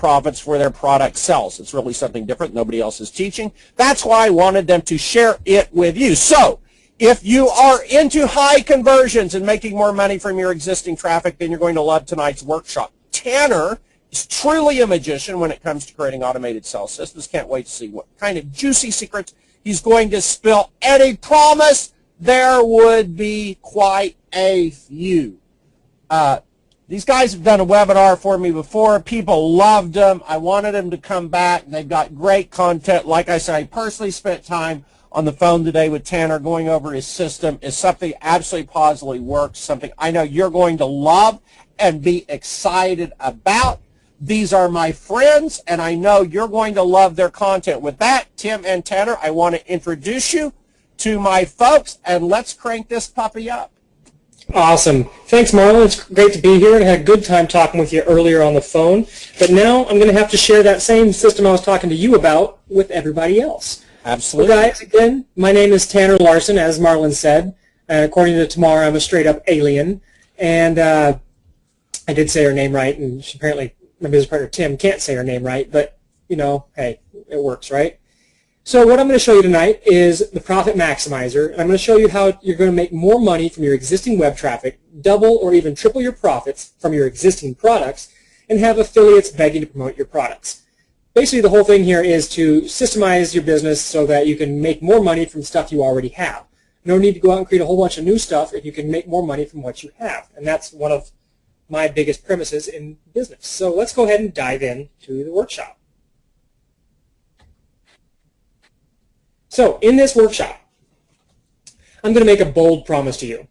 profits where their product sells. It's really something different nobody else is teaching. That's why I wanted them to share it with you. So if you are into high conversions and making more money from your existing traffic, then you're going to love tonight's workshop. Tanner is truly a magician when it comes to creating automated sales systems. Can't wait to see what kind of juicy secrets he's going to spill. And he promised there would be quite a few. These guys have done a webinar for me before. People loved them. I wanted them to come back. They've got great content. Like I said, I personally spent time on the phone today with Tanner going over his system. It's something absolutely positively works, something I know you're going to love and be excited about. These are my friends, and I know you're going to love their content. With that, Tim and Tanner, I want to introduce you to my folks, and let's crank this puppy up. Awesome. Thanks, Marlon. It's great to be here, and I had a good time talking with you earlier on the phone. But now I'm going to have to share that same system I was talking to you about with everybody else. Absolutely. So guys, again, my name is Tanner Larson, as Marlon said. According to Tamar, I'm a straight-up alien. And I did say her name right, and apparently my business partner Tim can't say her name right, but, you know, hey, it works, right? So what I'm going to show you tonight is the Profit Maximizer, and I'm going to show you how you're going to make more money from your existing web traffic, double or even triple your profits from your existing products, and have affiliates begging to promote your products. Basically, the whole thing here is to systemize your business so that you can make more money from stuff you already have. No need to go out and create a whole bunch of new stuff if you can make more money from what you have, and that's one of my biggest premises in business. So let's go ahead and dive into the workshop. So in this workshop, I'm going to make a bold promise to you.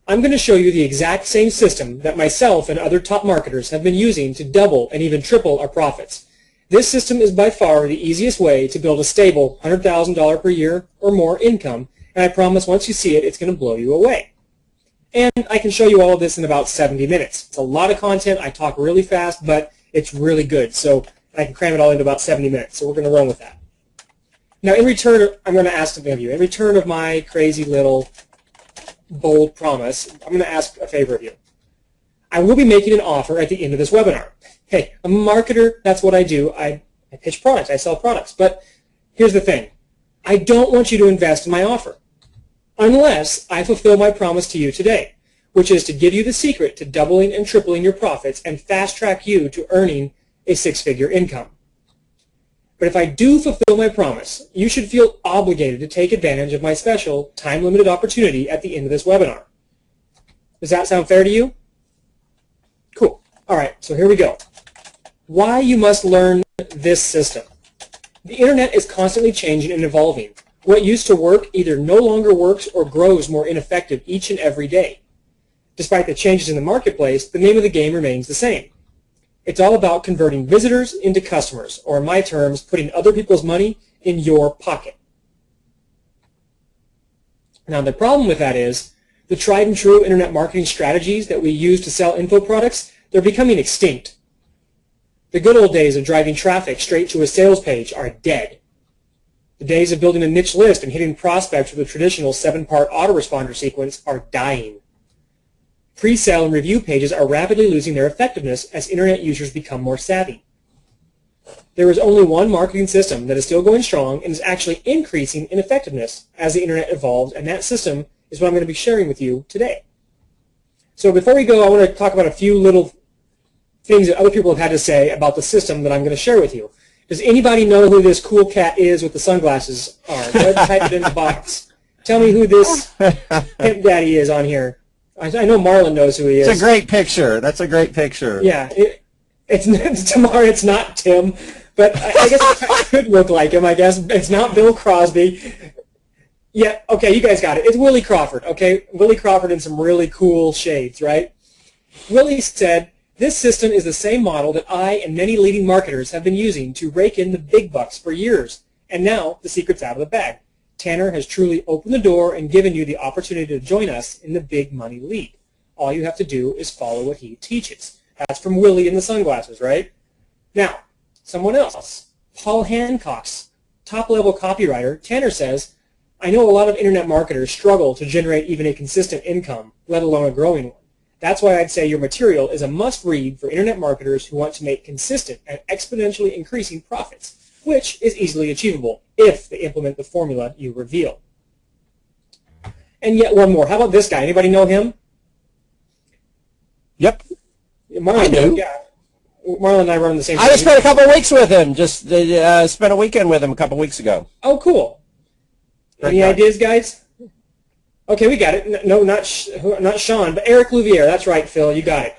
I'm going to show you the exact same system that myself and other top marketers have been using to double and even triple our profits. This system is by far the easiest way to build a stable $100,000 per year or more income, and I promise once you see it, it's going to blow you away. And I can show you all of this in about 70 minutes. It's a lot of content. I talk really fast, but it's really good, so I can cram it all into about 70 minutes, so we're going to run with that. Now, in return, I'm going to ask something of you. In return of my crazy little bold promise, I'm going to ask a favor of you. I will be making an offer at the end of this webinar. Hey, I'm a marketer. That's what I do. I pitch products. I sell products. But here's the thing. I don't want you to invest in my offer unless I fulfill my promise to you today, which is to give you the secret to doubling and tripling your profits and fast-track you to earning a six-figure income. But if I do fulfill my promise, you should feel obligated to take advantage of my special time-limited opportunity at the end of this webinar. Does that sound fair to you? Cool. All right, so here we go. Why you must learn this system. The internet is constantly changing and evolving. What used to work either no longer works or grows more ineffective each and every day. Despite the changes in the marketplace, the name of the game remains the same. It's all about converting visitors into customers, or in my terms, putting other people's money in your pocket. Now, the problem with that is the tried and true internet marketing strategies that we use to sell info products, they're becoming extinct. The good old days of driving traffic straight to a sales page are dead. The days of building a niche list and hitting prospects with a traditional 7-part autoresponder sequence are dying. Pre-sale and review pages are rapidly losing their effectiveness as internet users become more savvy. There is only one marketing system that is still going strong and is actually increasing in effectiveness as the internet evolves, and that system is what I'm going to be sharing with you today. So before we go, I want to talk about a few little things that other people have had to say about the system that I'm going to share with you. Does anybody know who this cool cat is with the sunglasses are? Go ahead and type it in the box. Tell me who this pimp daddy is on here. I know Marlon knows who he is. It's a great picture. That's a great picture. Yeah, it's Tamar. It's not Tim, but I guess it could look like him. I guess it's not Bill Crosby. Yeah, okay, you guys got it. It's Willie Crawford. Okay, Willie Crawford in some really cool shades, right? Willie said, "This system is the same model that I and many leading marketers have been using to rake in the big bucks for years, and now the secret's out of the bag. Tanner has truly opened the door and given you the opportunity to join us in the big money league. All you have to do is follow what he teaches." That's from Willie in the sunglasses, right? Now, someone else, Paul Hancock's top-level copywriter, Tanner says, "I know a lot of internet marketers struggle to generate even a consistent income, let alone a growing one. That's why I'd say your material is a must-read for internet marketers who want to make consistent and exponentially increasing profits, which is easily achievable if they implement the formula you reveal. And yet one more. How about this guy? Anybody know him? Yep. Marlon, I do. Yeah. Marlon and I run the same. I just spent a couple of weeks with him. Just spent a weekend with him a couple of weeks ago. Oh, cool. Any ideas, guys? Okay, we got it. No, not Sean, but Eric Louviere. That's right, Phil. You got it.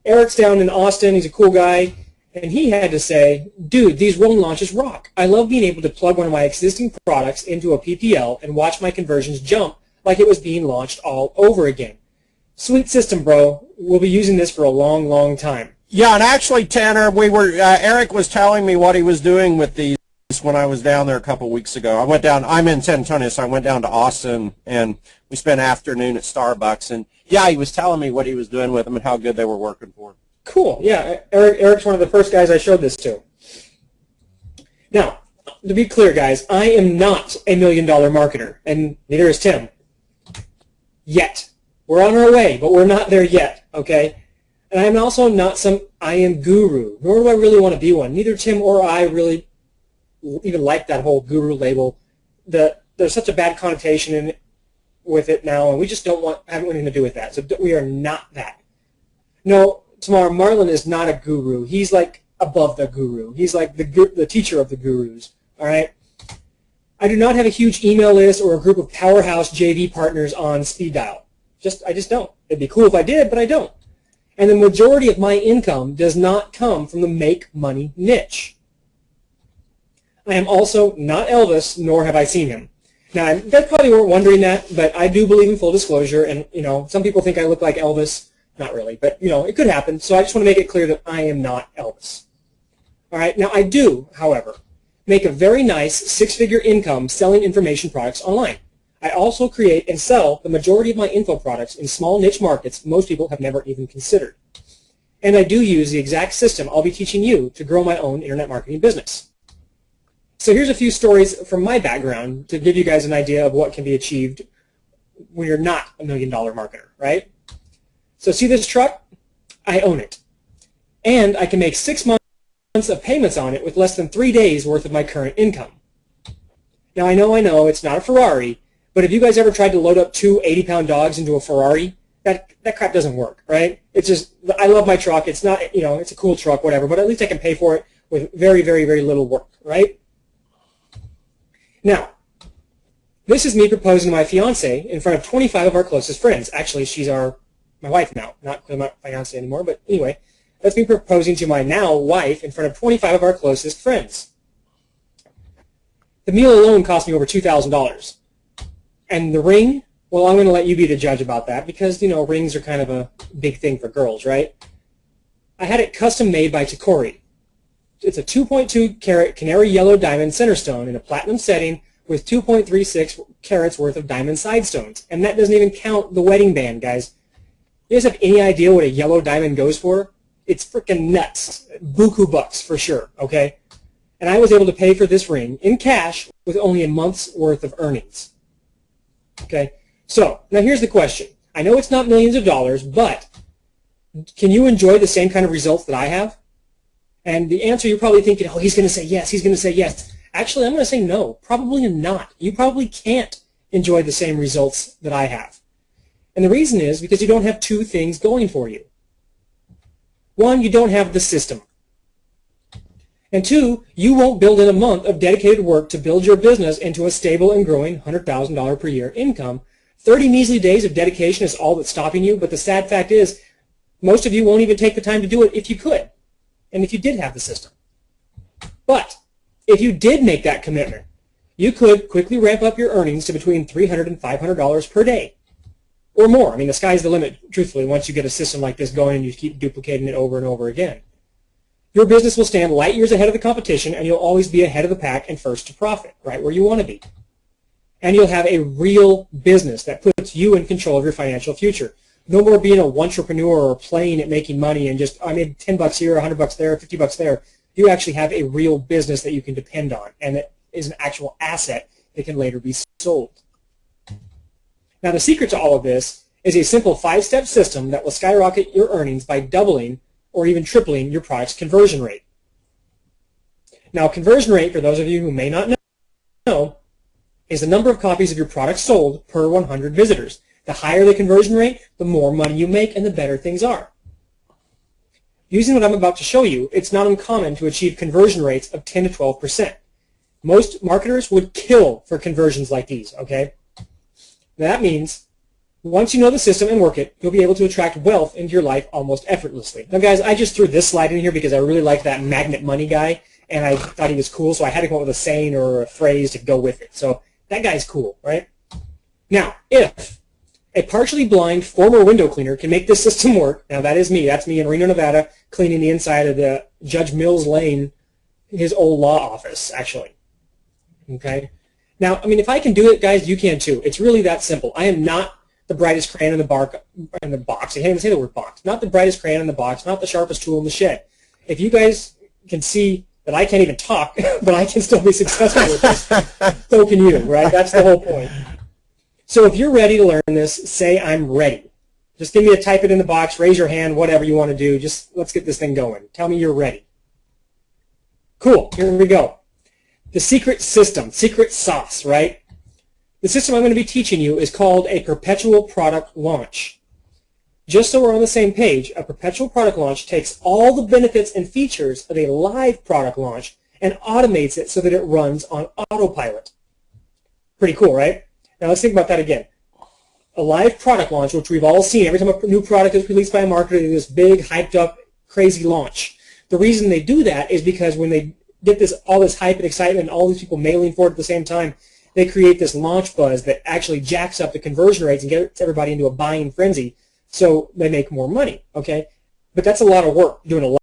Eric's down in Austin. He's a cool guy. And he had to say, dude, these rolling launches rock. I love being able to plug one of my existing products into a PPL and watch my conversions jump like it was being launched all over again. Sweet system, bro. We'll be using this for a long, long time. Yeah, and actually, Tanner, Eric was telling me what he was doing with these when I was down there a couple weeks ago. I'm in San Antonio, so I went down to Austin, and we spent an afternoon at Starbucks. And, yeah, he was telling me what he was doing with them and how good they were working for him. Cool. Yeah, Eric's one of the first guys I showed this to. Now, to be clear, guys, I am not $1 million marketer, and neither is Tim. Yet. We're on our way, but we're not there yet, okay? And I'm also not some I am guru, nor do I really want to be one. Neither Tim or I really even like that whole guru label. There's such a bad connotation with it now, and we just don't have anything to do with that. So we are not that. No, tomorrow, Marlon is not a guru. He's like above the guru. He's like the teacher of the gurus, all right? I do not have a huge email list or a group of powerhouse JV partners on speed dial. I just don't. It'd be cool if I did, but I don't. And the majority of my income does not come from the make money niche. I am also not Elvis, nor have I seen him. Now, you guys probably weren't wondering that, but I do believe in full disclosure, and, some people think I look like Elvis. Not really, but, it could happen, so I just want to make it clear that I am not Elvis. All right, now I do, however, make a very nice six-figure income selling information products online. I also create and sell the majority of my info products in small niche markets most people have never even considered. And I do use the exact system I'll be teaching you to grow my own internet marketing business. So here's a few stories from my background to give you guys an idea of what can be achieved when you're not $1 million marketer, right? So see this truck? I own it. And I can make 6 months of payments on it with less than 3 days worth of my current income. Now I know it's not a Ferrari, but have you guys ever tried to load up 2 80-pound dogs into a Ferrari? That crap doesn't work, right? It's just, I love my truck. It's not, it's a cool truck, whatever, but at least I can pay for it with very, very, very little work, right? Now, this is me proposing to my fiance in front of 25 of our closest friends. Actually, she's my wife now, not my fiance anymore, but anyway, that's me proposing to my now wife in front of 25 of our closest friends. The meal alone cost me over $2,000. And the ring, well, I'm going to let you be the judge about that because, rings are kind of a big thing for girls, right? I had it custom made by Takori. It's a 2.2 carat canary yellow diamond center stone in a platinum setting with 2.36 carats worth of diamond side stones. And that doesn't even count the wedding band, guys. You guys have any idea what a yellow diamond goes for? It's freaking nuts. Buku bucks for sure, okay? And I was able to pay for this ring in cash with only a month's worth of earnings. Okay, so now here's the question. I know it's not millions of dollars, but can you enjoy the same kind of results that I have? And the answer, you're probably thinking, oh, he's going to say yes, he's going to say yes. Actually, I'm going to say no, probably not. You probably can't enjoy the same results that I have. And the reason is because you don't have two things going for you. One, you don't have the system. And two, you won't build in a month of dedicated work to build your business into a stable and growing $100,000 per year income. 30 measly days of dedication is all that's stopping you, but the sad fact is most of you won't even take the time to do it if you could, and if you did have the system. But if you did make that commitment, you could quickly ramp up your earnings to between $300 and $500 per day or more. I mean, the sky's the limit, truthfully, once you get a system like this going and you keep duplicating it over and over again. Your business will stand light years ahead of the competition, and you'll always be ahead of the pack and first to profit, right where you want to be. And you'll have a real business that puts you in control of your financial future. No more being a entrepreneur or playing at making money and just, I made $10 here, $100 there, $50 there. You actually have a real business that you can depend on, and that is an actual asset that can later be sold. Now, the secret to all of this is a simple 5-step system that will skyrocket your earnings by doubling or even tripling your product's conversion rate. Now, conversion rate, for those of you who may not know, is the number of copies of your product sold per 100 visitors. The higher the conversion rate, the more money you make and the better things are. Using what I'm about to show you, it's not uncommon to achieve conversion rates of 10 to 12%. Most marketers would kill for conversions like these, okay? That means once you know the system and work it, you'll be able to attract wealth into your life almost effortlessly. Now, guys, I just threw this slide in here because I really like that magnet money guy, and I thought he was cool, so I had to come up with a saying or a phrase to go with it. So that guy's cool, right? Now, if a partially blind former window cleaner can make this system work, now that is me. That's me in Reno, Nevada, cleaning the inside of the Judge Mills Lane, his old law office, actually. Okay? Now, I mean, if I can do it, guys, you can too. It's really that simple. I am not the brightest crayon in the box. I can't even say the word box. Not the brightest crayon in the box, not the sharpest tool in the shed. If you guys can see that I can't even talk, but I can still be successful with this, so can you, right? That's the whole point. So if you're ready to learn this, say I'm ready. Just give me a type it in the box, raise your hand, whatever you want to do. Just let's get this thing going. Tell me you're ready. Cool, here we go. The secret system, secret sauce, right? The system I'm going to be teaching you is called a perpetual product launch. Just so we're on the same page, a perpetual product launch takes all the benefits and features of a live product launch and automates it so that it runs on autopilot. Pretty cool, right? Now let's think about that again. A live product launch, which we've all seen, every time a new product is released by a marketer, they do this big, hyped up, crazy launch. The reason they do that is because when they get all this hype and excitement and all these people mailing for it at the same time, they create this launch buzz that actually jacks up the conversion rates and gets everybody into a buying frenzy so they make more money, okay? But that's a lot of work, doing a